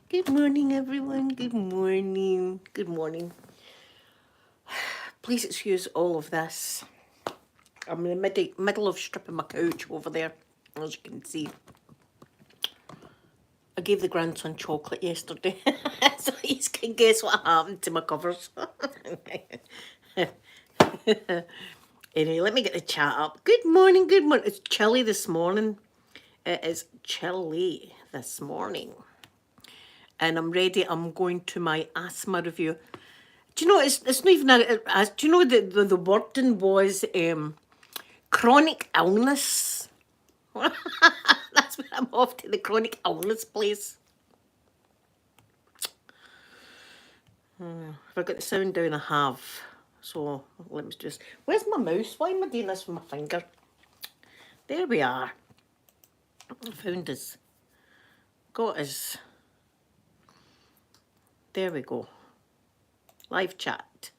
Good morning, everyone. Good morning. Good morning. Please excuse all of this. I'm in the middle of stripping my couch over there, as you can see. I gave the grandson chocolate yesterday, so he can guess what happened to my covers. Anyway, let me get the chat up. Good morning, good morning. It's chilly this morning. It is chilly this morning. And I'm ready. I'm going to my asthma review. Do you know, it's not even do you know the wording was chronic illness? That's where I'm off to, the chronic illness place. If I got the sound down, I have. So let me just. Where's my mouse? Why am I doing this with my finger? There we are. I found his. Got his. There we go. Live chat.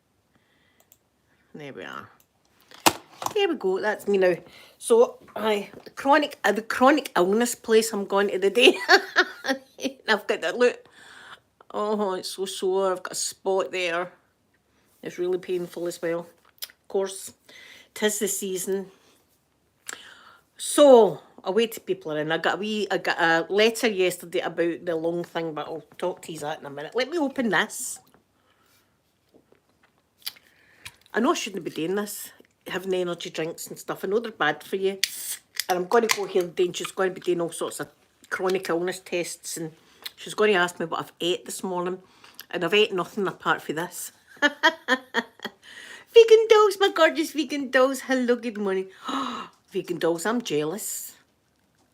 There we are. There we go. That's me now. So the chronic illness place I'm going to today. I've got that look. Oh, it's so sore. I've got a spot there. It's really painful as well. Of course, 'tis the season. So away to people are in. I got a letter yesterday about the long thing, but I'll talk to you that in a minute. Let me open this. I know I shouldn't be doing this, having energy drinks and stuff. I know they're bad for you. And I'm going to go here today and she's going to be doing all sorts of chronic illness tests. And she's going to ask me what I've ate this morning. And I've ate nothing apart from this. Vegan dolls, my gorgeous vegan dolls. Hello, good morning. Vegan dolls, I'm jealous.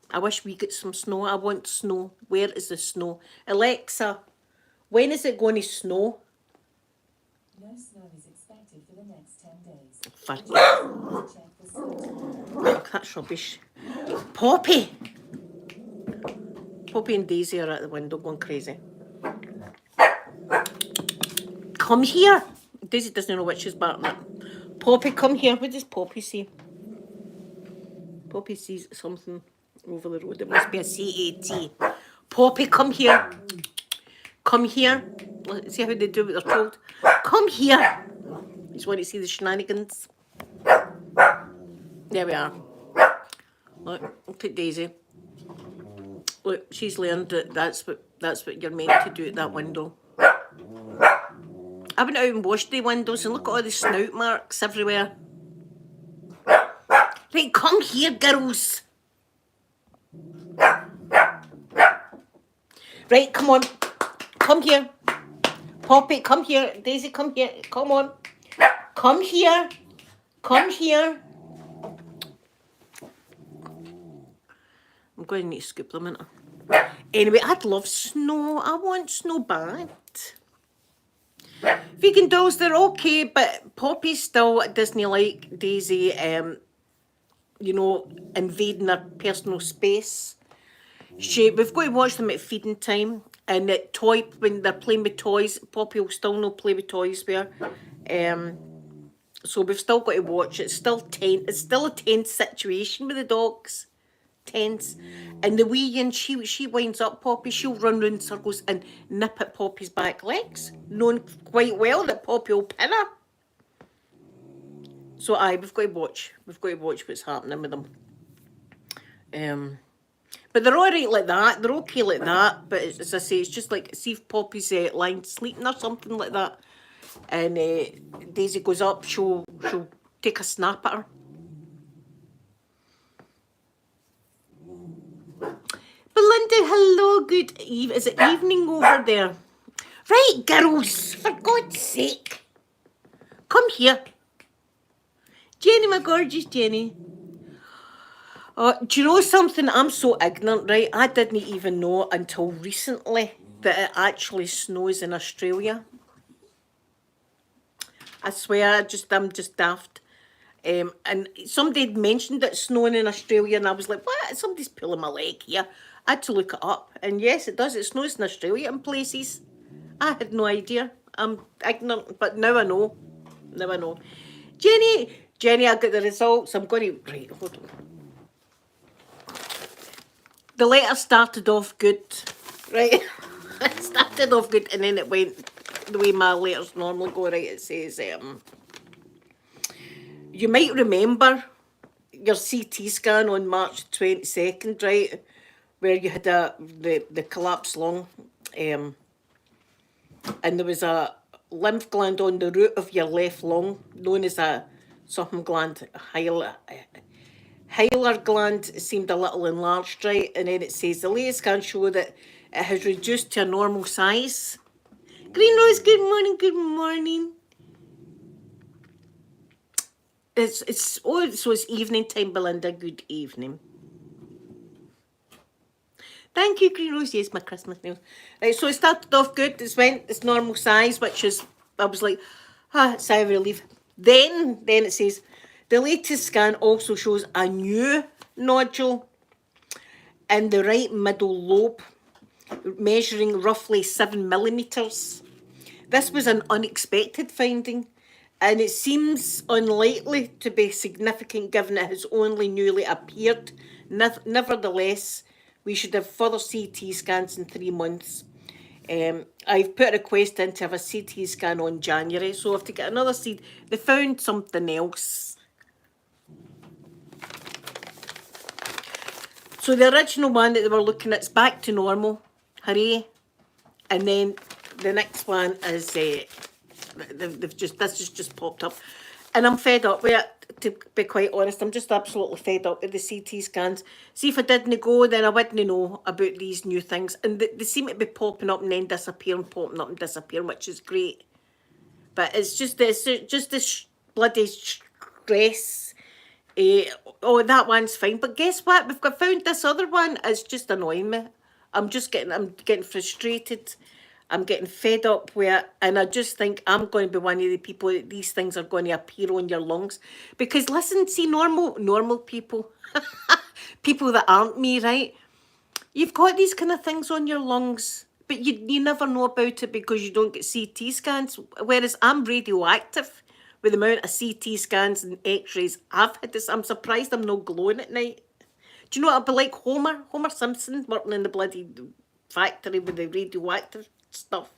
I wish we get some snow. I want snow. Where is the snow? Alexa, when is it going to snow? No snow is expected for the next 10 days. Fuck. Oh, that's rubbish. Poppy! Poppy and Daisy are at the window going crazy. Come here! Daisy doesn't know what she's barking at. Poppy, come here. What does Poppy see? Poppy sees something over the road. It must be a CAT. Poppy, come here. Come here. Let's see how they do what they're told. Come here. Just want to see the shenanigans. There we are. Look at Daisy. Look, she's learned that that's what you're meant to do at that window. I went out and washed the windows and look at all the snout marks everywhere. Right, come here, girls. Right, come on. Come here. Poppy, come here. Daisy, come here. Come on. Come here. Come here. I'm going to need to scoop them in. Anyway, I'd love snow. I want snow bad. Vegan dolls, they're okay, but Poppy still doesn't like Daisy, you know, invading her personal space. We've got to watch them at feeding time, and when they're playing with toys, Poppy will still not play with toys with her. So we've still got to watch. It's still tense. It's still a tense situation with the dogs. Tense. And the wee one, she winds up Poppy. She'll run round circles and nip at Poppy's back legs, knowing quite well that Poppy will pin her. So we've got to watch. We've got to watch what's happening with them. But they're all right like that. They're okay like that. But as I say, it's just like, see if Poppy's lying sleeping or something like that, and Daisy goes up, she'll take a snap at her. Belinda, hello, good eve. Is it evening over there? Right, girls, for God's sake. Come here. Jenny, my gorgeous Jenny. Do you know something? I'm so ignorant, right? I didn't even know until recently that it actually snows in Australia. I swear, I'm just daft. And somebody had mentioned it snowing in Australia, and I was like, what? Somebody's pulling my leg here. I had to look it up. And yes, it does. It snows in Australia in places. I had no idea. I'm ignorant, but now I know. Now I know. Jenny, I got the results. I'm going to... Right, hold on. The letter started off good, right? It started off good and then it went the way my letters normally go, right? It says, you might remember your CT scan on March 22nd, right? Where you had the collapsed lung, and there was a lymph gland on the root of your left lung, known as a something gland, Hylar gland seemed a little enlarged, right? And then it says the latest scan show that it has reduced to a normal size. Green Rose, good morning, good morning. So it's evening time, Belinda. Good evening. Thank you, Green Rose. Yes, my Christmas nails. Right, so it started off good. It's went its normal size, which is, I was like, sigh of relief. Then it says, the latest scan also shows a new nodule in the right middle lobe, measuring roughly 7 millimetres. This was an unexpected finding, and it seems unlikely to be significant given it has only newly appeared. Nevertheless, we should have further CT scans in 3 months. I've put a request in to have a CT scan on January, so I have to get another CT. They found something else. So the original one that they were looking at is back to normal. Hooray. And then the next one is, this has just popped up. And I'm fed up with it, to be quite honest. I'm just absolutely fed up with the CT scans. See, if I didn't go, then I wouldn't know about these new things. And they seem to be popping up and then disappearing, popping up and disappearing, which is great. But it's just this bloody stress. That one's fine. But guess what? We've found this other one. It's just annoying me. I'm getting frustrated. I'm getting fed up with it, and I just think I'm going to be one of the people that these things are going to appear on your lungs. Because listen, see, normal people, people that aren't me, right? You've got these kind of things on your lungs, but you never know about it because you don't get CT scans. Whereas I'm radioactive with the amount of CT scans and X-rays I've had. I'm surprised I'm not glowing at night. Do you know what I'd be like Homer Simpson working in the bloody factory with the radioactive stuff?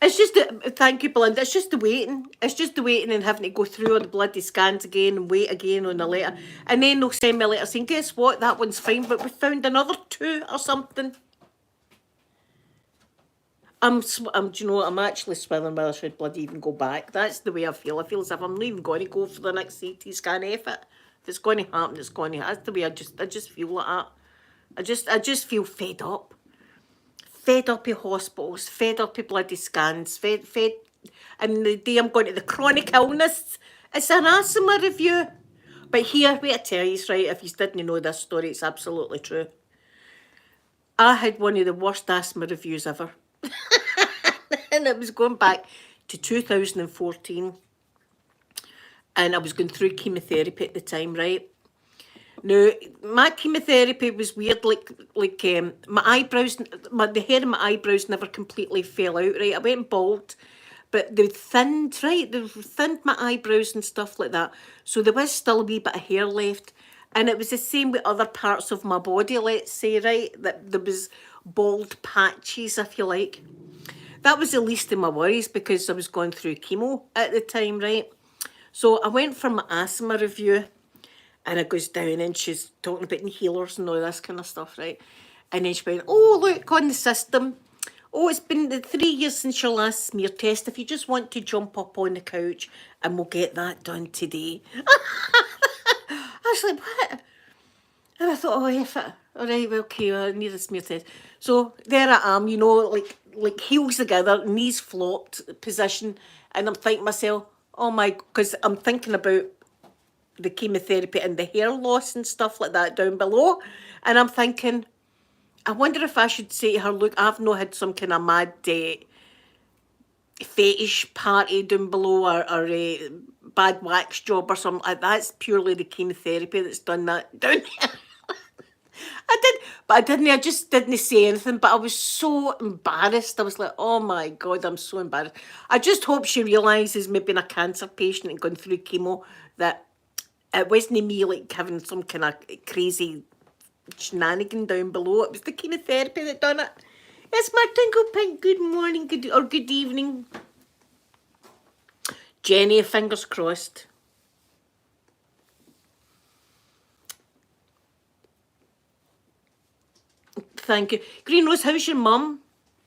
It's just thank you, Belinda. It's just the waiting. It's just the waiting and having to go through all the bloody scans again and wait again on the letter. And then they'll send me a letter saying, guess what, that one's fine, but we found another 2 or something. Do you know what, I'm actually swilling whether I should bloody even go back. That's the way I feel. I feel as if I'm not even going to go for the next CT scan effort. If it's going to happen, it's going to happen. That's the way I just feel like that. I just feel fed up. Fed up of hospitals, fed up of bloody scans, fed and the day I'm going to the chronic illness, it's an asthma review. But here, wait I tell you, right, if you didn't know this story, it's absolutely true. I had one of the worst asthma reviews ever. And it was going back to 2014. And I was going through chemotherapy at the time, right? Now, my chemotherapy was weird, like my eyebrows, the hair in my eyebrows never completely fell out, right? I went bald, but they thinned, right? They thinned my eyebrows and stuff like that. So there was still a wee bit of hair left. And it was the same with other parts of my body, let's say, right? That there was bald patches, if you like. That was the least of my worries because I was going through chemo at the time, right? So I went for my asthma review. And I goes down and she's talking about inhalers and all this kind of stuff, right? And then she went, oh, look on the system. Oh, it's been the 3 years since your last smear test. If you just want to jump up on the couch and we'll get that done today. I was like, what? And I thought, oh, F it. All right, well, okay, I need a smear test. So there I am, you know, like heels together, knees flopped position. And I'm thinking to myself, oh my, because I'm thinking about the chemotherapy and the hair loss and stuff like that down below. And I'm thinking, I wonder if I should say to her, look, I've not had some kind of mad fetish party down below or a bad wax job or something like that. It's purely the chemotherapy that's done that down here. I just didn't say anything, but I was so embarrassed. I was like, oh my God, I'm so embarrassed. I just hope she realises me being a cancer patient and going through chemo that it wasn't me like having some kind of crazy shenanigan down below. It was the kind of therapy that done it. Yes, my Twinkle Pink, good morning, good evening. Jenny, fingers crossed. Thank you. Green Rose, how's your mum?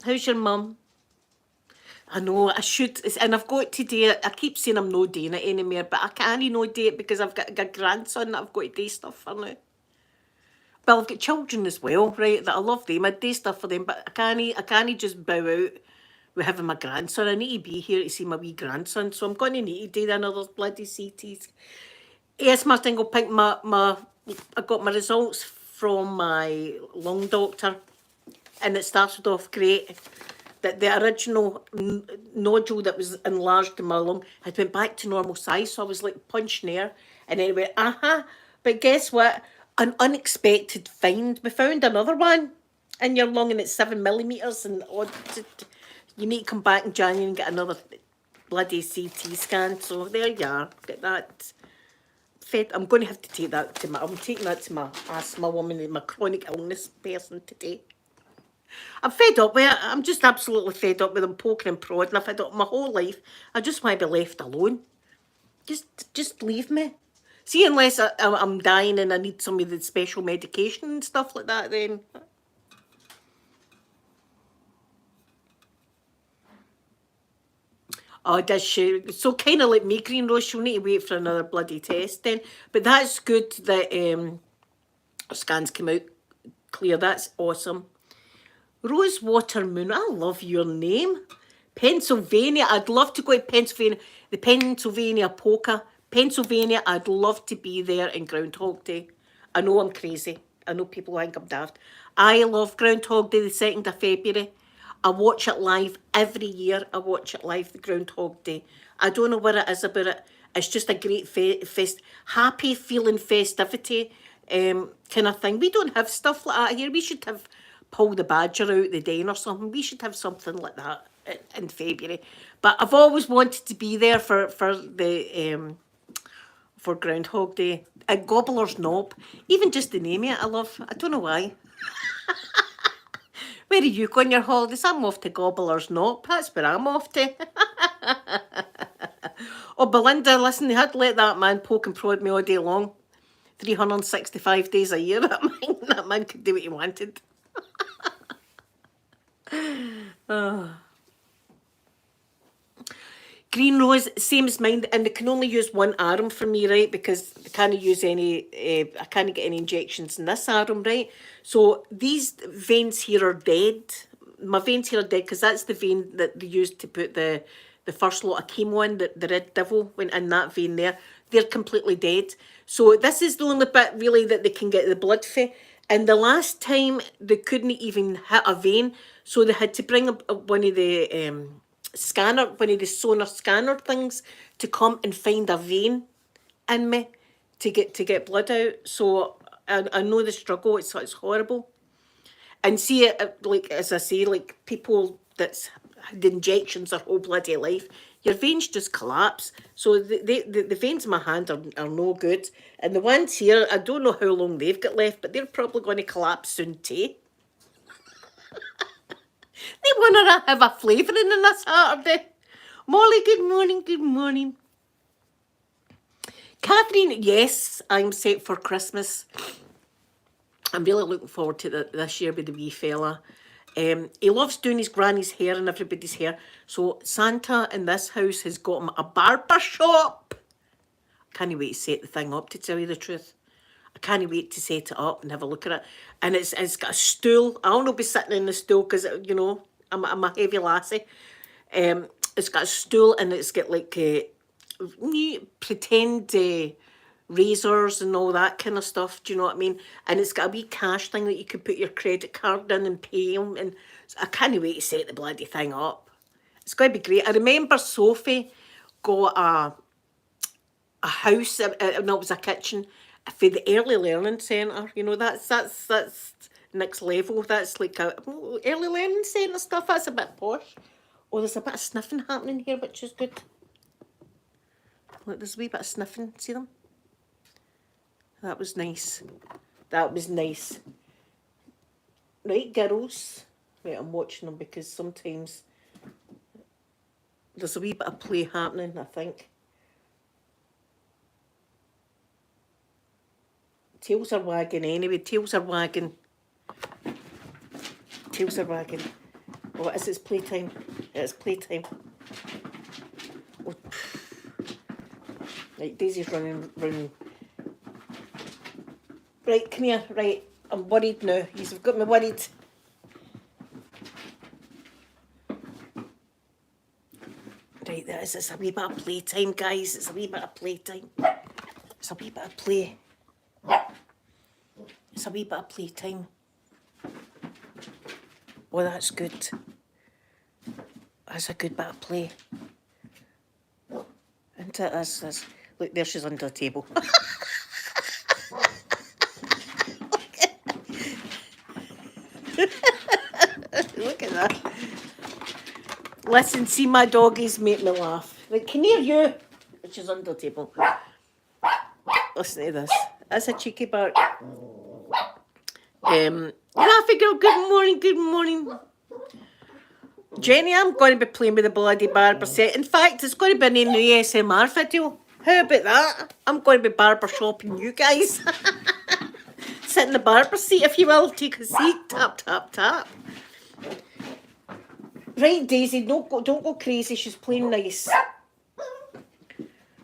How's your mum? I know, I should, and I've got to do it. I keep saying I'm not doing it anymore, but I can't not do it because I've got a grandson that I've got to do stuff for now. Well, I've got children as well, right, that I love them. I do stuff for them, but I can't just bow out with having my grandson. I need to be here to see my wee grandson, so I'm going to need to do another bloody CTs. Yes, my Tingle Pink, I got my results from my lung doctor, and it started off great. That the original nodule that was enlarged in my lung had went back to normal size, so I was like punching air, and then it went, but guess what? An unexpected find. We found another one in your lung, and it's 7 millimeters, and you need to come back in January and get another bloody CT scan. So there you are. Get that. I'm going to have to take that to I'm taking that to my asthma woman and my chronic illness person today. I'm fed up with it. I'm just absolutely fed up with them poking and prodding. I've fed up my whole life. I just want to be left alone. Just leave me. See, unless I'm dying and I need some of the special medication and stuff like that, then. Oh, does she? So kind of like me, Green Rose, she'll need to wait for another bloody test then. But that's good that scans came out clear. That's awesome. Rosewater Moon, I love your name. Pennsylvania, I'd love to go to Pennsylvania. The Pennsylvania Polka. Pennsylvania, I'd love to be there in Groundhog Day. I know I'm crazy. I know people think I'm daft. I love Groundhog Day, the 2nd of February. I watch it live every year. I watch it live, the Groundhog Day. I don't know what it is about it. It's just a great happy feeling festivity kind of thing. We don't have stuff like that here. We should have Paul the Badger out the den or something. We should have something like that in February. But I've always wanted to be there for Groundhog Day. At Gobbler's Knob. Even just the name of it, I love. I don't know why. Where are you going your holidays? I'm off to Gobbler's Knob. That's where I'm off to. Oh, Belinda, listen, they had to let that man poke and prod me all day long. 365 days a year. That man could do what he wanted. Green Rose, same as mine, and they can only use one arm for me, right? Because they can't use any, I can't get any injections in this arm, right? So these veins here are dead. My veins here are dead because that's the vein that they used to put the first lot of chemo in, the Red Devil went in that vein there. They're completely dead. So this is the only bit really that they can get the blood for. And the last time they couldn't even hit a vein, so they had to bring up one of the one of the sonar scanner things to come and find a vein in me to get blood out. So I know the struggle. It's horrible. And see it, like as I say, like people that's had injections their whole bloody life, your veins just collapse. So the veins in my hand are no good. And the ones here, I don't know how long they've got left, but they're probably going to collapse soon too. They want to have a flavouring in this Saturday. Molly, good morning, good morning. Catherine, yes, I'm set for Christmas. I'm really looking forward to this year with the wee fella. He loves doing his granny's hair and everybody's hair. So Santa in this house has got him a barber shop. I can't wait to set the thing up, to tell you the truth. I can't wait to set it up and have a look at it. And it's got a stool. I'll not be sitting in the stool because, you know, I'm a heavy lassie. It's got a stool and it's got like pretend razors and all that kind of stuff. Do you know what I mean? And it's got a wee cash thing that you can put your credit card in and pay them. And I can't wait to set the bloody thing up. It's going to be great. I remember Sophie got a house, no, it was a kitchen for the early learning centre. You know, that's next level. That's like a early learning centre stuff. That's a bit posh. Oh, there's a bit of sniffing happening here, which is good. Look, there's a wee bit of sniffing. See them? That was nice. That was nice. Right, girls? Right, I'm watching them because sometimes there's a wee bit of play happening, I think. Tails are wagging anyway. Tails are wagging. Tails are wagging. Oh, it is, it's playtime. It's playtime. Oh. Right, Daisy's running. Right, come here. Right, I'm worried now. You've got me worried. Right, it's a wee bit of playtime, guys. It's a wee bit of playtime. It's a wee bit of play. It's a wee bit of playtime. Oh, that's good. That's a good bit of play. Isn't it? That's, look, there she's under the table. Look at that. Listen, see, my doggies make me laugh. Like, come here, you. She's under the table. Listen to this. That's a cheeky bark. Raffy girl, good morning. Jenny, I'm going to be playing with the bloody barber set. In fact, it's going to be an ASMR video. How about that? I'm going to be barber shopping you guys. Sit in the barber seat, if you will. Take a seat. Tap, tap, tap. Right, Daisy, don't go crazy. She's playing nice.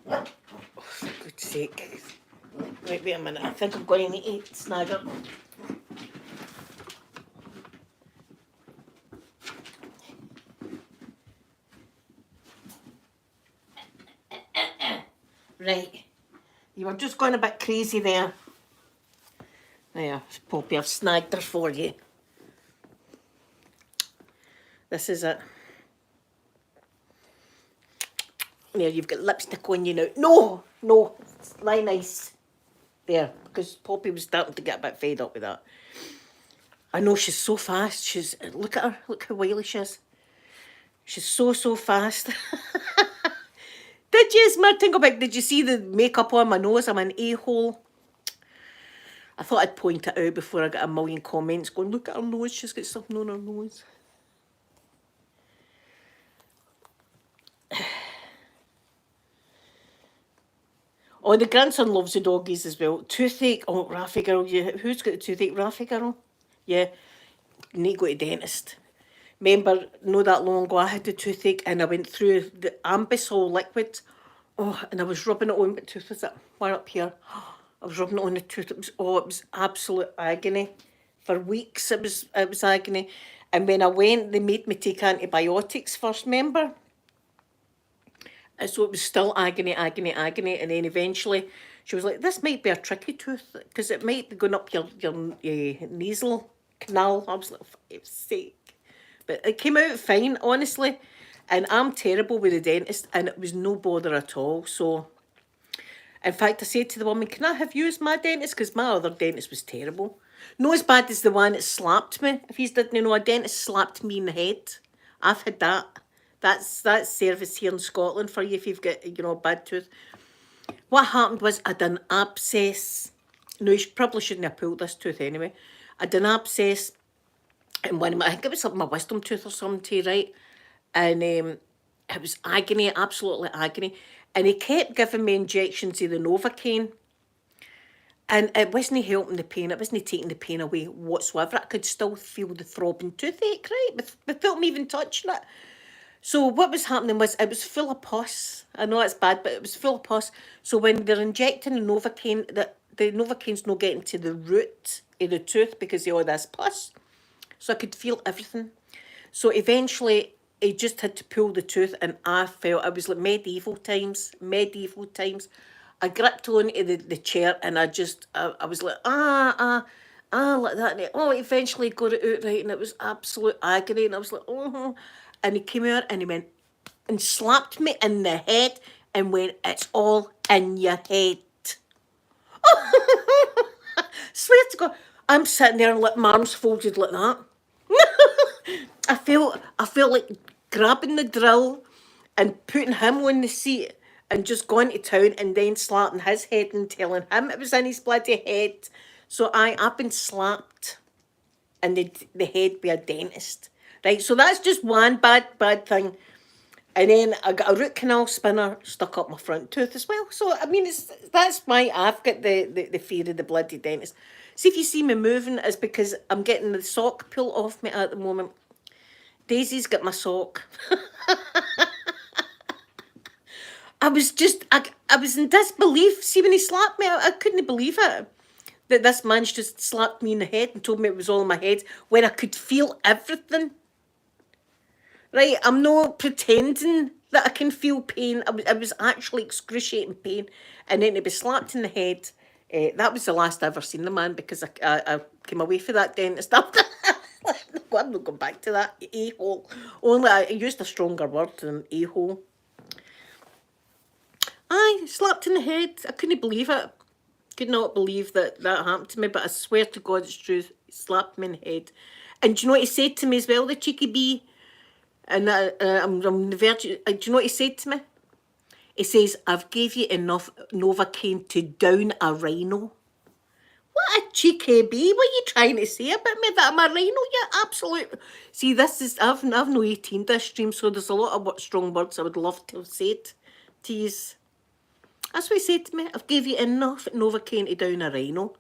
Oh, for good's sake. Right, wait a minute. I think I'm going to need to snag her. Right. You were just going a bit crazy there. There, Poppy, I've snagged her for you. This is it. There, you've got lipstick on you now. No, lie nice. There, because Poppy was starting to get a bit fed up with that. I know, she's so fast. Look at her. Look how wily she is. She's so fast. Did you, Smirtingleback, did you see the makeup on my nose? I'm an a-hole. I thought I'd point it out before I got a million comments going, look at her nose, she's got something on her nose. Oh, the grandson loves the doggies as well. Toothache. Oh, Raffy girl. Who's got the toothache? Raffy girl? Yeah. You need to go to the dentist. Remember, not that long ago, I had the toothache and I went through the Ambisol liquid. Oh, and I was rubbing it on. What tooth was it? One up here. I was rubbing it on the tooth. It was absolute agony. For weeks, it was agony. And when I went, they made me take antibiotics first, remember? And so it was still agony. And then eventually she was like, this might be a tricky tooth because it might be going up your nasal canal. I was like, for God's sake. But it came out fine, honestly. And I'm terrible with the dentist and it was no bother at all. So, in fact, I said to the woman, can I have you as my dentist? Because my other dentist was terrible. Not as bad as the one that slapped me. If you didn't know, a dentist slapped me in the head. I've had that. That's service here in Scotland for you if you've got, a bad tooth. What happened was I done abscess. No, you probably shouldn't have pulled this tooth anyway. I done abscess in one of my, I think it was my wisdom tooth or something, right? And it was agony, absolutely agony. And he kept giving me injections of the Novocaine. And it wasn't helping the pain. It wasn't taking the pain away whatsoever. I could still feel the throbbing toothache, right? Without me even touching it. So what was happening was it was full of pus. I know it's bad, but it was full of pus. So when they're injecting the Novocaine, the Novocaine's not getting to the root of the tooth because of all this pus. So I could feel everything. So eventually, he just had to pull the tooth and I felt, it was like medieval times. I gripped onto the chair and I was like, like that. And eventually got it out right and it was absolute agony. And I was like, oh. And he came out and he went and slapped me in the head and went, it's all in your head. Swear to God, I'm sitting there and like my arms folded like that. I felt like grabbing the drill and putting him on the seat and just going to town and then slapping his head and telling him it was in his bloody head. So I've been slapped in the head by a dentist. Right, so that's just one bad thing. And then I got a root canal spinner stuck up my front tooth as well. So I mean, that's why I've got the fear of the bloody dentist. See, if you see me moving, it's because I'm getting the sock pulled off me at the moment. Daisy's got my sock. I was in disbelief. See, when he slapped me, I couldn't believe it. That this man's just slapped me in the head and told me it was all in my head when I could feel everything. Right, I'm not pretending that I can feel pain. I was actually excruciating pain. And then to be slapped in the head, that was the last I ever seen the man, because I came away from that dentist after. I'm not going back to that a-hole. Only I used a stronger word than a-hole. Aye, slapped in the head. I couldn't believe it. Could not believe that happened to me, but I swear to God it's true. He slapped me in the head. And do you know what he said to me as well, the cheeky bee? And I'm on the verge. Do you know what he said to me? He says, I've gave you enough Novocaine to down a rhino. What a cheeky bee. What are you trying to say about me? That I'm a rhino? Yeah, absolutely. See, this is, I've no 18 this stream, so there's a lot of strong words I would love to have said to you. That's what he said to me. I've gave you enough Novocaine to down a rhino.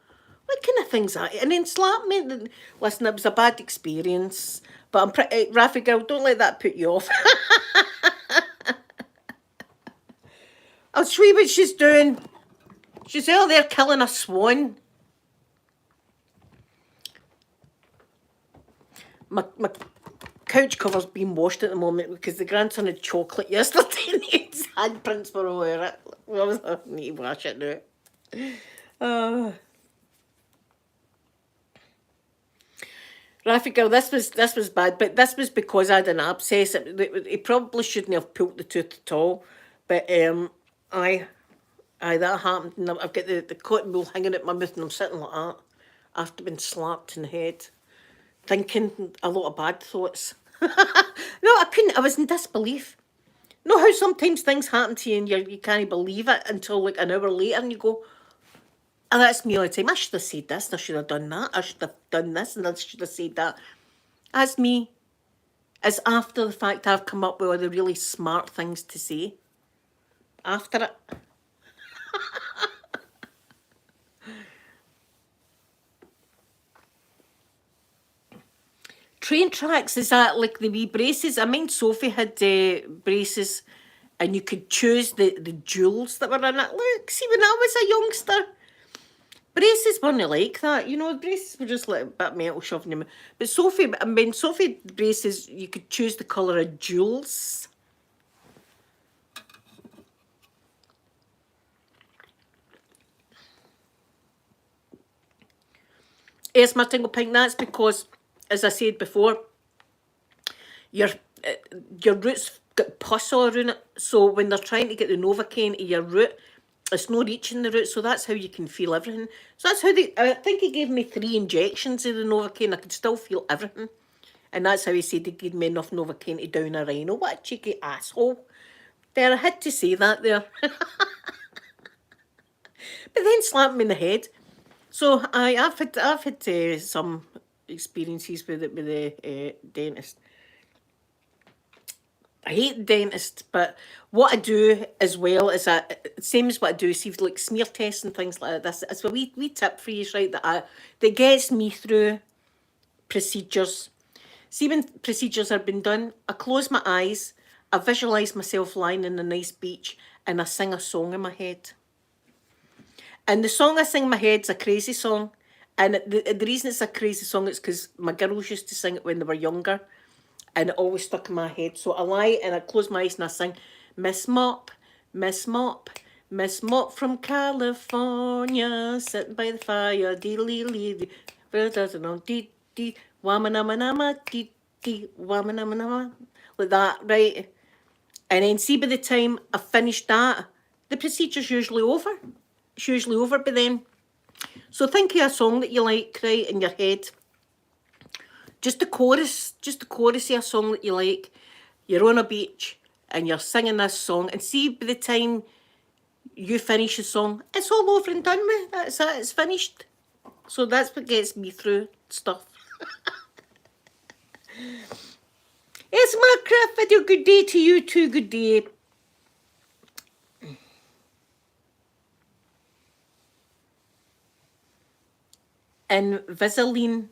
What kind of things are? And then slap me. Listen, it was a bad experience. But I'm pretty... Raffy girl, don't let that put you off. I'll show you what she's doing. She's out there killing a swan. My couch cover's being washed at the moment because the grandson had chocolate yesterday and his handprints were all over it. I need to wash it now. Raffy girl, this was bad, but this was because I had an abscess. He probably shouldn't have pulled the tooth at all, but aye, that happened. And I've got the cotton wool hanging out my mouth, and I'm sitting like that after being slapped in the head, thinking a lot of bad thoughts. No, I couldn't. I was in disbelief. Know how sometimes things happen to you and you can't believe it until like an hour later, and you go, and that's me all the time. I should have said this, and I should have done that. I should have done this, and I should have said that. That's me. It's after the fact I've come up with all the really smart things to say. After it. Train tracks, is that like the wee braces? I mean, Sophie had braces, and you could choose the jewels that were in it. Look, see, when I was a youngster, braces weren't like that. You know, braces were just like a bit of metal shoved in them. But Sophie, I mean, Sophie braces, you could choose the colour of jewels. Yes, my tingle pink, that's because, as I said before, your root's got pus all around it. So when they're trying to get the Novocaine to your root, it's not reaching the root. So that's how you can feel everything. So that's how I think he gave me 3 injections of the Novocaine. I could still feel everything. And that's how he said he gave me enough Novocaine to down a rhino. What a cheeky asshole. There, I had to say that there. But then slapped me in the head. So I've had some experiences with the dentist. I hate the dentist, but what I do as well is same as what I do, see like smear tests and things like this. It's a wee tip for you, right? That gets me through procedures. See, when procedures are being done, I close my eyes, I visualise myself lying in a nice beach, and I sing a song in my head. And the song I sing in my head is a crazy song. And the reason it's a crazy song is because my girls used to sing it when they were younger. And it always stuck in my head. So I lie and I close my eyes and I sing, Miss Mop, Miss Mop, Miss Mop from California, sitting by the fire, dee-lee-lee, dee-dee, wama-nama-nama, dee-dee, wama-nama-nama, like that, right? And then see, by the time I've finished that, the procedure's usually over. It's usually over by then. So think of a song that you like, right, in your head. Just the chorus of a song that you like. You're on a beach and you're singing this song, and see, by the time you finish the song, it's all over and done with. That's it, it's finished. So that's what gets me through stuff. It's my craft video. Good day to you too. Good day. Invisalign.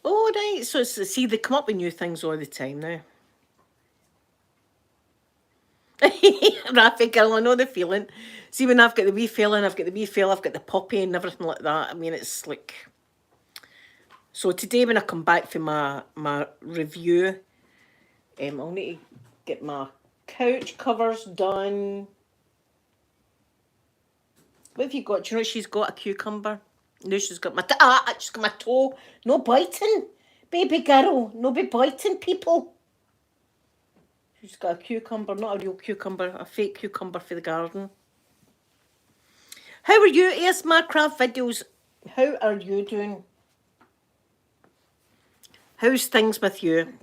Oh, right. So, see, they come up with new things all the time now. Rafi girl, I know the feeling. See, when I've got the wee fella and I've got the wee fella, I've got the puppy and everything like that. I mean, it's like... So today when I come back for my review, I'll need to get my couch covers done. What have you got? Do you know she's got a cucumber? No, she's got my... she's got my toe. No biting. Baby girl, no be biting people. She's got a cucumber, not a real cucumber, a fake cucumber for the garden. How are you? ASMR Craft Videos. How are you doing? How's things with you?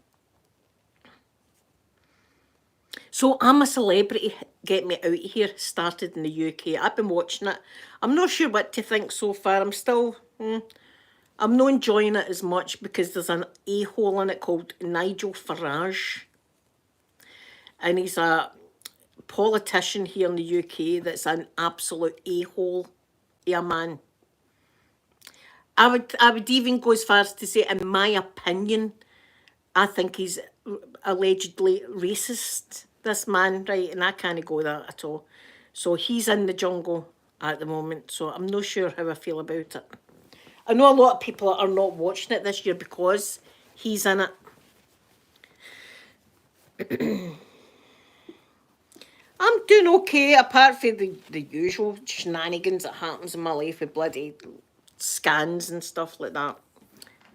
So I'm a Celebrity Get Me Out of Here started in the UK. I've been watching it. I'm not sure what to think so far. I'm still... I'm not enjoying it as much because there's an a-hole in it called Nigel Farage. And he's a politician here in the UK that's an absolute a-hole. A man. I would even go as far as to say, in my opinion, I think he's allegedly racist, this man, right? And I can't go that at all. So he's in the jungle at the moment. So I'm not sure how I feel about it. I know a lot of people are not watching it this year because he's in it. I'm doing okay, apart from the usual shenanigans that happens in my life with bloody scans and stuff like that.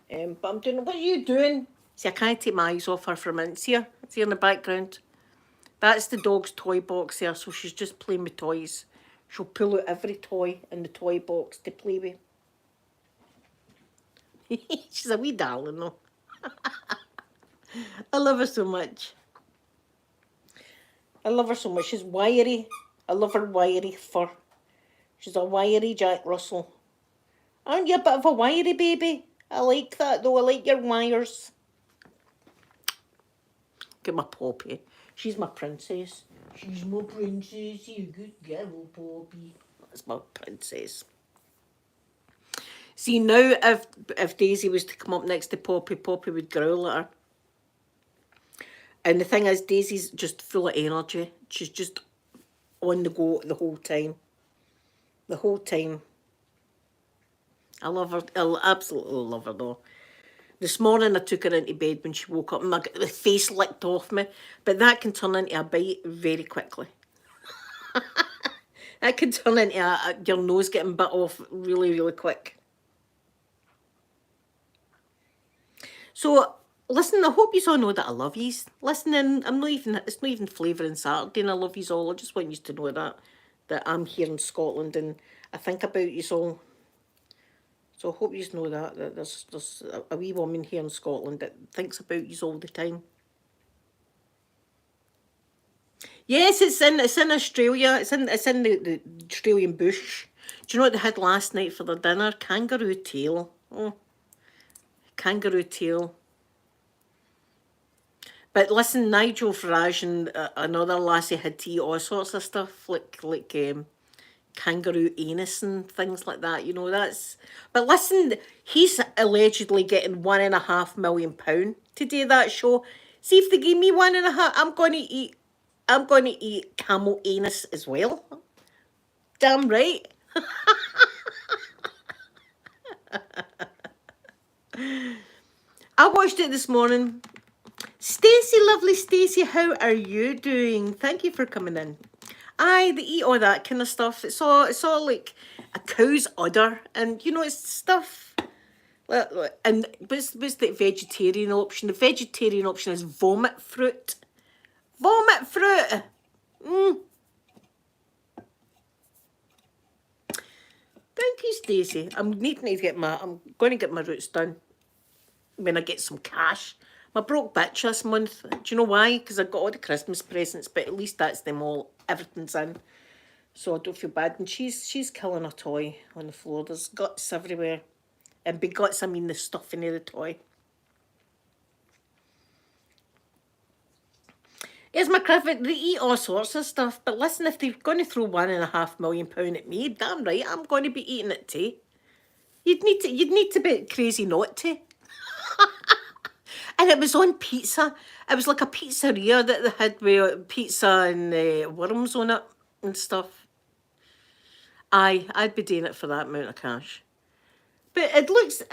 But I'm doing... What are you doing? See, I can't take my eyes off her for a minute. See her? See her in the background? That's the dog's toy box there, so she's just playing with toys. She'll pull out every toy in the toy box to play with. She's a wee darling, though. I love her so much. I love her so much. She's wiry. I love her wiry fur. She's a wiry Jack Russell. Aren't you a bit of a wiry baby? I like that though. I like your wires. Get my Poppy. She's my princess. She's my princess. You good girl, Poppy. That's my princess. See, now if Daisy was to come up next to Poppy, Poppy would growl at her. And the thing is, Daisy's just full of energy. She's just on the go the whole time. The whole time. I love her. I absolutely love her, though. This morning, I took her into bed when she woke up and I got the face licked off me. But that can turn into a bite very quickly. That can turn into your nose getting bit off really, really quick. So... Listen, I hope you all know that I love yous. Listening, it's not even flavouring Saturday and I love yous all. I just want yous to know that I'm here in Scotland and I think about yous all. So I hope yous know that there's a wee woman here in Scotland that thinks about yous all the time. Yes, it's in Australia. It's in the Australian bush. Do you know what they had last night for their dinner? Kangaroo tail. Oh, kangaroo tail. But listen, Nigel Farage and another lassie had to eat all sorts of stuff, like kangaroo anus and things like that. You know, that's... But listen, he's allegedly getting £1.5 million to do that show. See, if they give me 1.5, I'm going to eat camel anus as well. Damn right. I watched it this morning. Stacey, lovely Stacey, how are you doing? Thank you for coming in. Aye, they eat all that kind of stuff. It's all like a cow's udder, and you know, it's stuff. And what's the vegetarian option? The vegetarian option is vomit fruit. Vomit fruit. Thank you, Stacey. I'm going to get my roots done when I get some cash. I'm a broke bitch this month. Do you know why? Because I got all the Christmas presents, but at least that's them all. Everything's in. So I don't feel bad. And she's killing a toy on the floor. There's guts everywhere. And by guts, I mean the stuffing of the toy. Here's my cricket. They eat all sorts of stuff. But listen, if they're going to throw £1.5 million at me, damn right, I'm going to be eating it too. You'd need to be crazy not to. And it was on pizza. It was like a pizzeria that they had with pizza and worms on it and stuff. Aye, I'd be doing it for that amount of cash. But it looks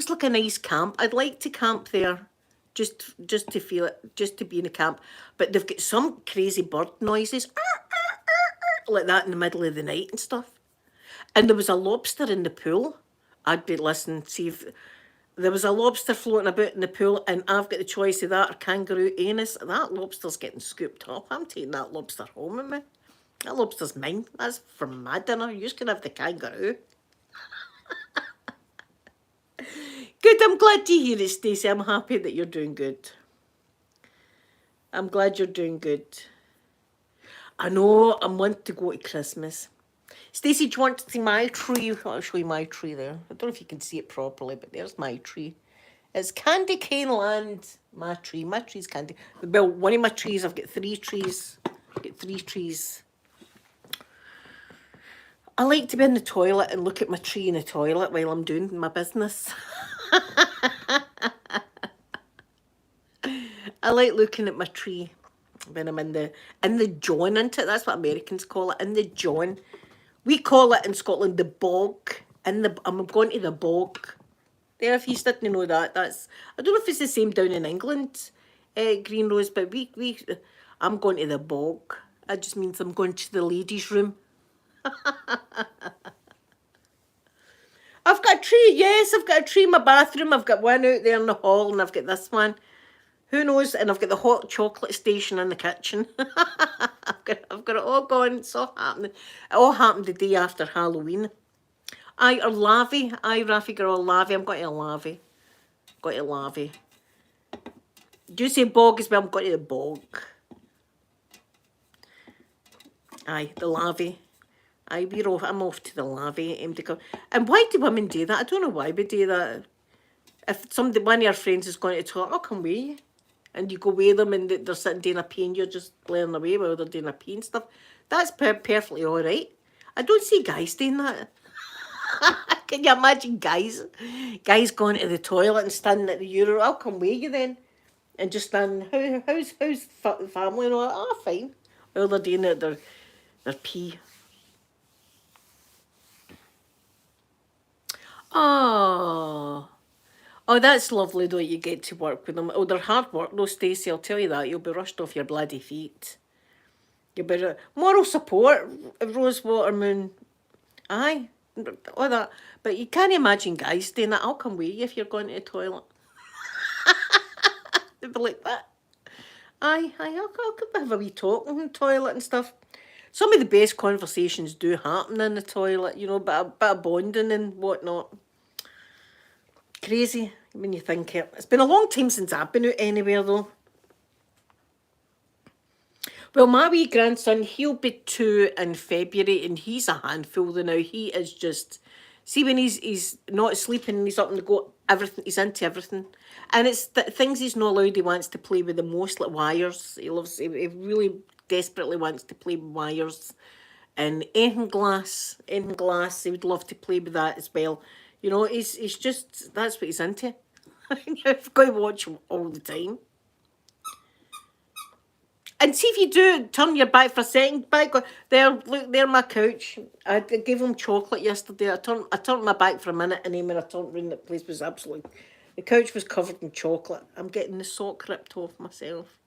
like a nice camp. I'd like to camp there, just to feel it, just to be in a camp. But they've got some crazy bird noises, like that in the middle of the night and stuff. And there was a lobster in the pool. I'd be listening, see if there was a lobster floating about in the pool, and I've got the choice of that or kangaroo anus. That lobster's getting scooped up. I'm taking that lobster home with me. That lobster's mine. That's for my dinner. You can have the kangaroo. Good, I'm glad to hear it, Stacey. I'm happy that you're doing good. I'm glad you're doing good. I know I want to go to Christmas. Stacey, do you want to see my tree? I'll show you my tree there. I don't know if you can see it properly, but there's my tree. It's Candy Cane Land, my tree. My tree's candy. Well, one of my trees, I've got 3 trees. I've got 3 trees. I like to be in the toilet and look at my tree in the toilet while I'm doing my business. I like looking at my tree when I'm in the john, isn't it? That's what Americans call it, in the john. We call it in Scotland the bog. I'm going to the bog. There, if you didn't know that, I don't know if it's the same down in England, Green Rose, but I'm going to the bog. That just means I'm going to the ladies' room. I've got a tree, yes, I've got a tree in my bathroom. I've got one out there in the hall, and I've got this one. Who knows? And I've got the hot chocolate station in the kitchen. I've got it all going. It's all happening. It all happened the day after Halloween. Aye, or Lavy. Aye, Raffy girl, Lavy. I'm going to Lavy. Going to Lavy. Do you say bog as well? I'm going to the bog. Aye, the Lavy. Aye, I'm off to the Lavy. And why do women do that? I don't know why we do that. If one of your friends is going to talk, I'll come with you. And you go with them and they're sitting doing a pee and you're just blaring away while they're doing a pee and stuff. That's perfectly all right. I don't see guys doing that. Can you imagine guys going to the toilet and standing at the urinal? I'll come with you then. And just stand, how's family and all that? Oh, fine. While they're doing it, their pee. Oh, that's lovely though, you get to work with them. Oh, they're hard work though, Stacey, I'll tell you that. You'll be rushed off your bloody feet. You'll be moral support, Rose Watermoon. Aye, all that. But you can't imagine guys doing that. I'll come with you if you're going to the toilet. They'd be like that. Aye, I'll have a wee talk in the toilet and stuff. Some of the best conversations do happen in the toilet, you know, bit of bonding and whatnot. Crazy when you think it. It's been a long time since I've been out anywhere though. Well, my wee grandson, he'll be 2 in February and he's a handful now. He is just, see when he's not sleeping and he's up and go, everything, he's into everything. And it's the things he's not allowed, he wants to play with the most, like wires. He really desperately wants to play with wires. And anything glass, he would love to play with that as well. You know, he's just, that's what he's into. I've got to watch him all the time. And see if you do turn your back for a second, look there, my couch. I gave him chocolate yesterday. I turned my back for a minute, and then when I turned around, the place was absolutely, the couch was covered in chocolate. I'm getting the sock ripped off myself.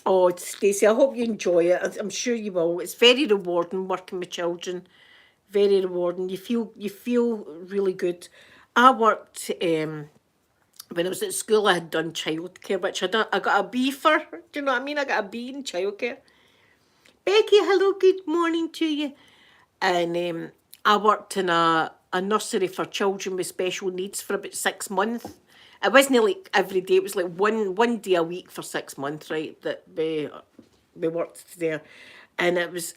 Oh, Stacey, I hope you enjoy it. I'm sure you will. It's very rewarding working with children. Very rewarding. You feel really good. I worked when I was at school. I had done childcare, which I got a B for. Do you know what I mean? I got a B in childcare. Becky, hello, good morning to you. And I worked in a nursery for children with special needs for about 6 months. it wasn't like every day. It was like one day a week for 6 months, right? That we worked there, and it was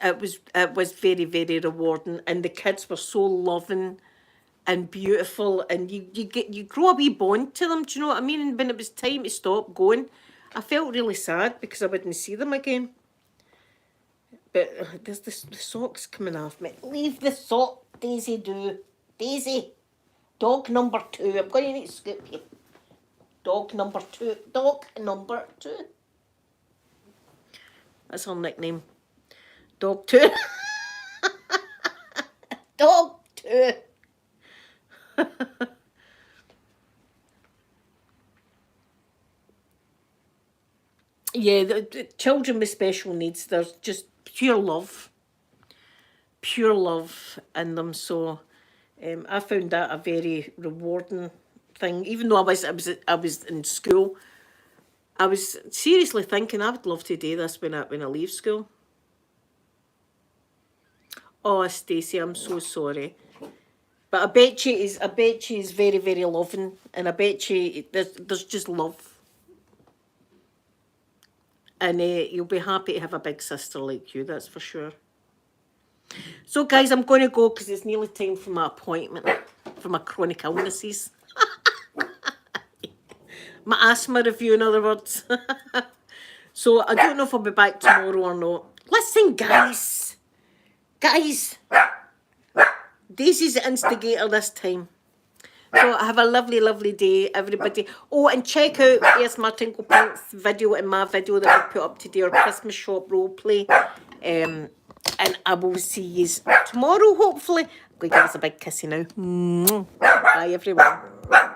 very, very rewarding. And the kids were so loving and beautiful, and you grow a wee bond to them. Do you know what I mean? And when it was time to stop going, I felt really sad because I wouldn't see them again. But there's the socks coming off me. Leave the sock, Daisy. Daisy, dog number 2. I'm going to need to scoop you. Dog number 2. Dog number 2. That's her nickname. Dog 2. Dog 2. Yeah, the children with special needs, there's just pure love in them. So I found that a very rewarding thing. Even though I was in school, I was seriously thinking I would love to do this when I leave school. Oh, Stacey, I'm so sorry. But I bet she is very, very loving, and I bet you there's just love. And you'll be happy to have a big sister like you, that's for sure. So, guys, I'm going to go because it's nearly time for my appointment for my chronic illnesses. My asthma review, in other words. So, I don't know if I'll be back tomorrow or not. Listen, guys. Guys. Daisy's the instigator this time. So have a lovely, lovely day, everybody. Oh, and check out ASMR Tinkle Pink's video and my video that we put up today, our Christmas shop role play. And I will see you tomorrow, hopefully. I'm going to give us a big kissy now. Bye, everyone.